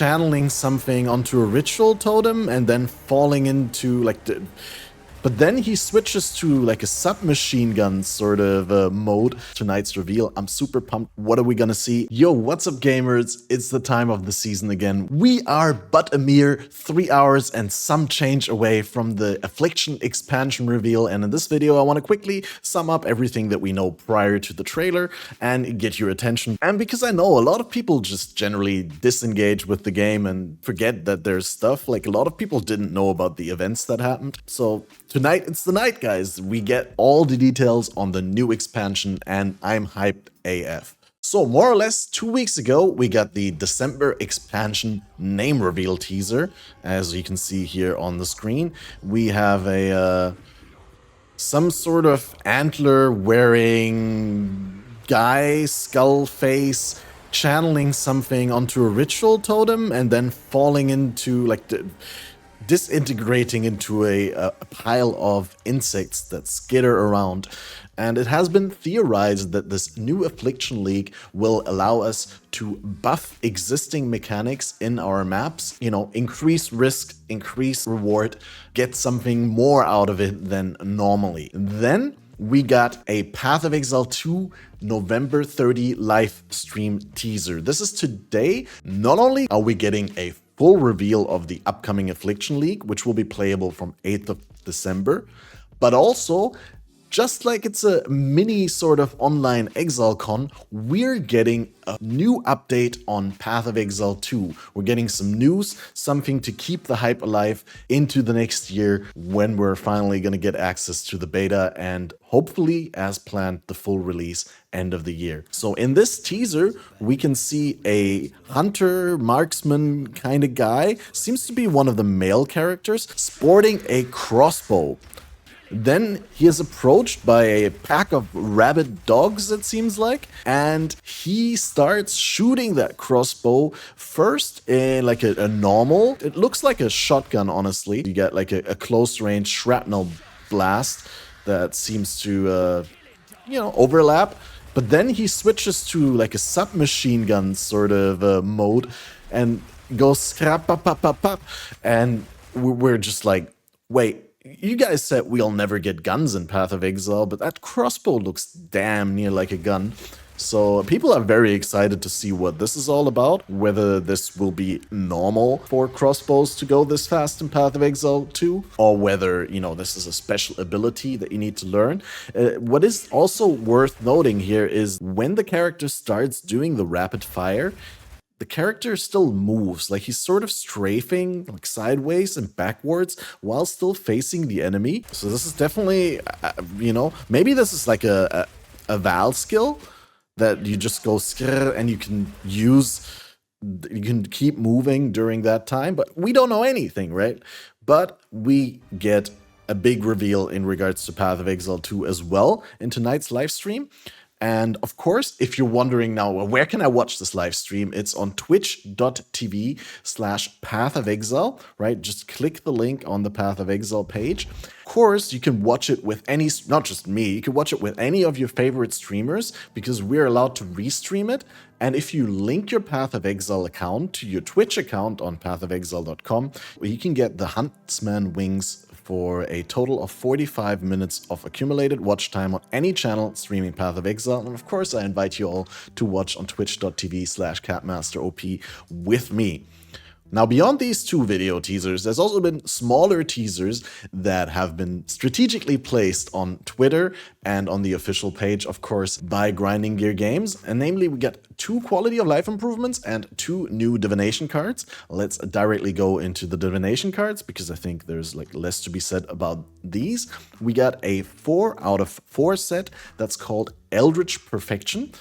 channeling something onto a ritual totem and then falling into like the... But then he switches to like a submachine gun sort of mode. Tonight's reveal, I'm super pumped. What are we gonna see? Yo, what's up gamers? It's the time of the season again. We are but a mere 3 hours and some change away from the Affliction expansion reveal. And in this video, I want to quickly sum up everything that we know prior to the trailer and get your attention. And because I know a lot of people just generally disengage with the game and forget that there's stuff, like a lot of people didn't know about the events that happened. So tonight, it's the night, guys. We get all the details on the new expansion, and I'm hyped AF. So more or less 2 weeks ago, we got the December expansion name reveal teaser. As you can see here on the screen, we have a some sort of antler-wearing guy, skull face, channeling something onto a ritual totem and then falling into like the... disintegrating into a pile of insects that skitter around. And it has been theorized that this new Affliction League will allow us to buff existing mechanics in our maps, you know, increase risk, increase reward, get something more out of it than normally. Then we got a Path of Exile 2 November 30 live stream teaser. This is today. Not only are we getting a full reveal of the upcoming Affliction League, which will be playable from 8th of December, but also, just like it's a mini sort of online ExileCon, we're getting a new update on Path of Exile 2. We're getting some news, something to keep the hype alive into the next year when we're finally going to get access to the beta and hopefully, as planned, the full release end of the year. So in this teaser, we can see a hunter, marksman kind of guy, seems to be one of the male characters, sporting a crossbow. Then he is approached by a pack of rabid dogs, it seems like, and he starts shooting that crossbow first in like a normal, it looks like a shotgun, honestly. You get like a close-range shrapnel blast that seems to, you know, overlap. But then he switches to like a submachine gun sort of mode and goes scrap pop pop pop pop, and we're just like, wait. You guys said we'll never get guns in Path of Exile, but that crossbow looks damn near like a gun. So people are very excited to see what this is all about, whether this will be normal for crossbows to go this fast in Path of Exile 2, or whether, you know, this is a special ability that you need to learn. What is also worth noting here is when the character starts doing the rapid fire, the character still moves, like he's sort of strafing like sideways and backwards while still facing the enemy. So this is definitely, you know, maybe this is like a Val skill that you just go skrrr and you can use, you can keep moving during that time, but we don't know anything, right? But we get a big reveal in regards to Path of Exile 2 as well in tonight's live stream. And of course, if you're wondering now, well, where can I watch this live stream? It's on twitch.tv/Path of Exile, right? Just click the link on the Path of Exile page. Of course, you can watch it with any, not just me, you can watch it with any of your favorite streamers because we're allowed to restream it. And if you link your Path of Exile account to your Twitch account on pathofexile.com, you can get the Huntsman Wings for a total of 45 minutes of accumulated watch time on any channel streaming Path of Exile. And of course, I invite you all to watch on twitch.tv/CatmasterOP with me. Now, beyond these two video teasers, there's also been smaller teasers that have been strategically placed on Twitter and on the official page, of course, by Grinding Gear Games. And namely, we get 2 quality of life improvements and 2 new divination cards. Let's directly go into the divination cards because I think there's like less to be said about these. We got a 4 out of 4 set that's called Eldritch Perfection.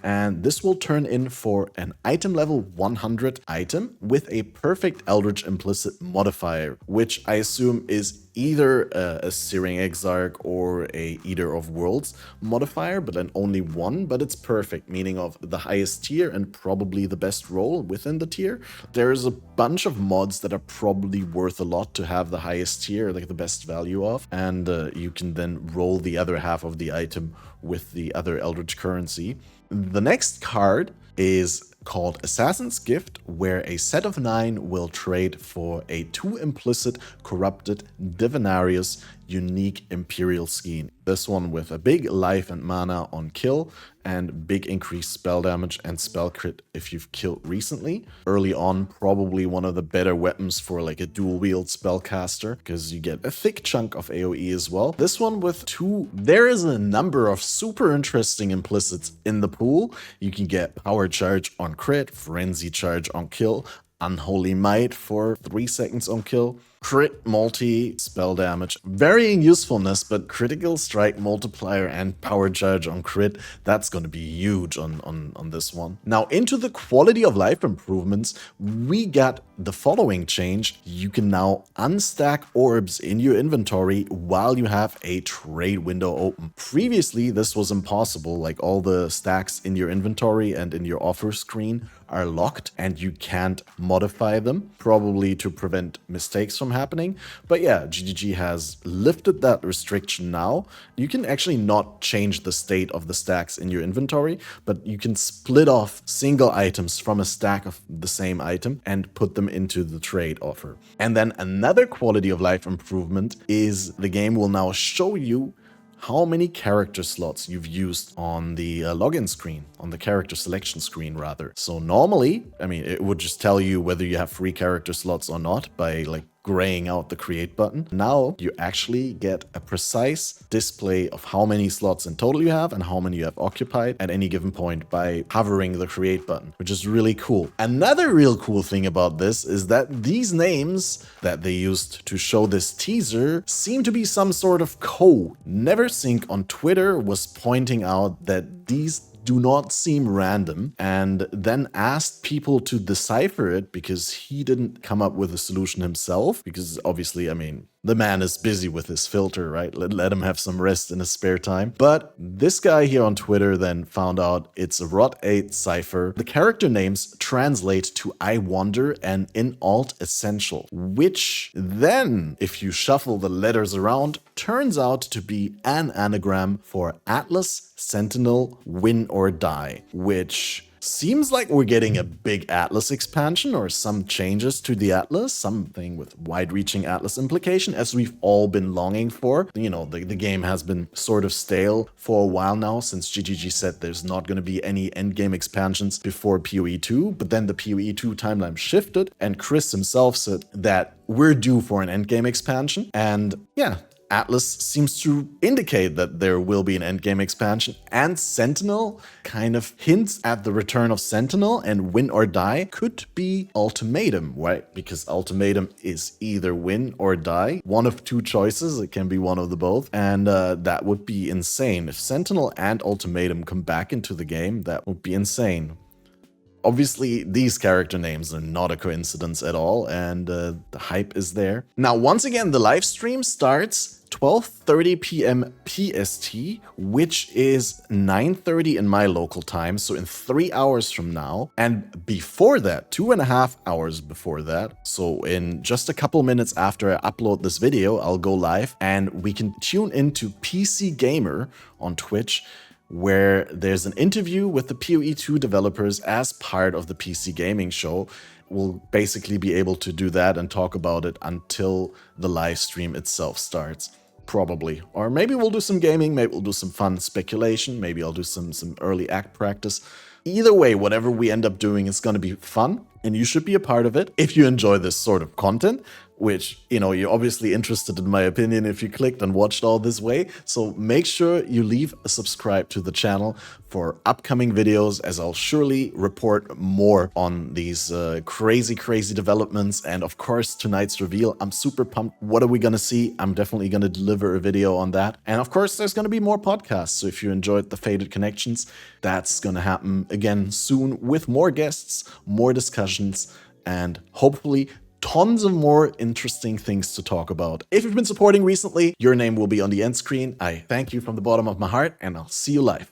And this will turn in for an item level 100 item with a perfect Eldritch implicit modifier, which I assume is either a Searing Exarch or a Eater of Worlds modifier, but then only one, but it's perfect, meaning of the highest tier and probably the best roll within the tier. There's a bunch of mods that are probably worth a lot to have the highest tier, like the best value of, and you can then roll the other half of the item with the other Eldritch currency. The next card is called Assassin's Gift, where a set of 9 will trade for a 2 implicit corrupted Divinarius unique Imperial Scheme. This one with a big life and mana on kill and big increased spell damage and spell crit if you've killed recently. Early on, probably one of the better weapons for like a dual wield spellcaster because you get a thick chunk of AoE as well. This one with 2, there is a number of super interesting implicits in the pool. You can get Power Charge on crit, Frenzy Charge on kill, Unholy Might for 3 seconds on kill, crit multi, spell damage, varying usefulness, but critical strike multiplier and power charge on crit, that's going to be huge on this one. Now into the quality of life improvements, we got the following change. You can now unstack orbs in your inventory while you have a trade window open. Previously, this was impossible, like all the stacks in your inventory and in your offer screen are locked and you can't modify them, probably to prevent mistakes from happening. But yeah, GGG has lifted that restriction now. You can actually not change the state of the stacks in your inventory, but you can split off single items from a stack of the same item and put them into the trade offer. And then another quality of life improvement is the game will now show you how many character slots you've used on the login screen, on the character selection screen rather. So normally, I mean, it would just tell you whether you have free character slots or not by like graying out the create button. Now you actually get a precise display of how many slots in total you have and how many you have occupied at any given point by hovering the create button, which is really cool. Another real cool thing about this is that these names that they used to show this teaser seem to be some sort of code. Neversink on Twitter was pointing out that these do not seem random and then asked people to decipher it because he didn't come up with a solution himself, because obviously, I mean, the man is busy with his filter, right? Let him have some rest in his spare time. But this guy here on Twitter then found out it's a Rot8 cipher. The character names translate to I Wonder and in alt essential, which then, if you shuffle the letters around, turns out to be an anagram for Atlas, Sentinel, Win or Die, which seems like we're getting a big Atlas expansion or some changes to the Atlas, something with wide-reaching Atlas implication, as we've all been longing for. You know, the game has been sort of stale for a while now since GGG said there's not going to be any endgame expansions before PoE 2, but then the PoE 2 timeline shifted and Chris himself said that we're due for an endgame expansion. And yeah, Atlas seems to indicate that there will be an endgame expansion, and Sentinel kind of hints at the return of Sentinel, and Win or Die could be Ultimatum, right? Because Ultimatum is either win or die. One of two choices, it can be one of the both, and that would be insane. If Sentinel and Ultimatum come back into the game, that would be insane. Obviously, these character names are not a coincidence at all, and the hype is there. Now, once again, the live stream starts 12:30 p.m. PST, which is 9:30 in my local time, so in 3 hours from now. And before that, 2.5 hours before that, so in just a couple minutes after I upload this video, I'll go live, and we can tune into PC Gamer on Twitch, where there's an interview with the PoE 2 developers as part of the PC Gaming Show. We'll basically be able to do that and talk about it until the live stream itself starts, probably. Or maybe we'll do some gaming, maybe we'll do some fun speculation, maybe I'll do some early act practice. Either way, whatever we end up doing is going to be fun, and you should be a part of it if you enjoy this sort of content, which, you know, you're obviously interested in my opinion if you clicked and watched all this way. So make sure you leave a subscribe to the channel for upcoming videos, as I'll surely report more on these crazy developments. And of course, tonight's reveal, I'm super pumped. What are we going to see? I'm definitely going to deliver a video on that. And of course, there's going to be more podcasts. So if you enjoyed the Faded Connections, that's going to happen again soon with more guests, more discussions, and hopefully tons of more interesting things to talk about. If you've been supporting recently, your name will be on the end screen. I thank you from the bottom of my heart, and I'll see you live.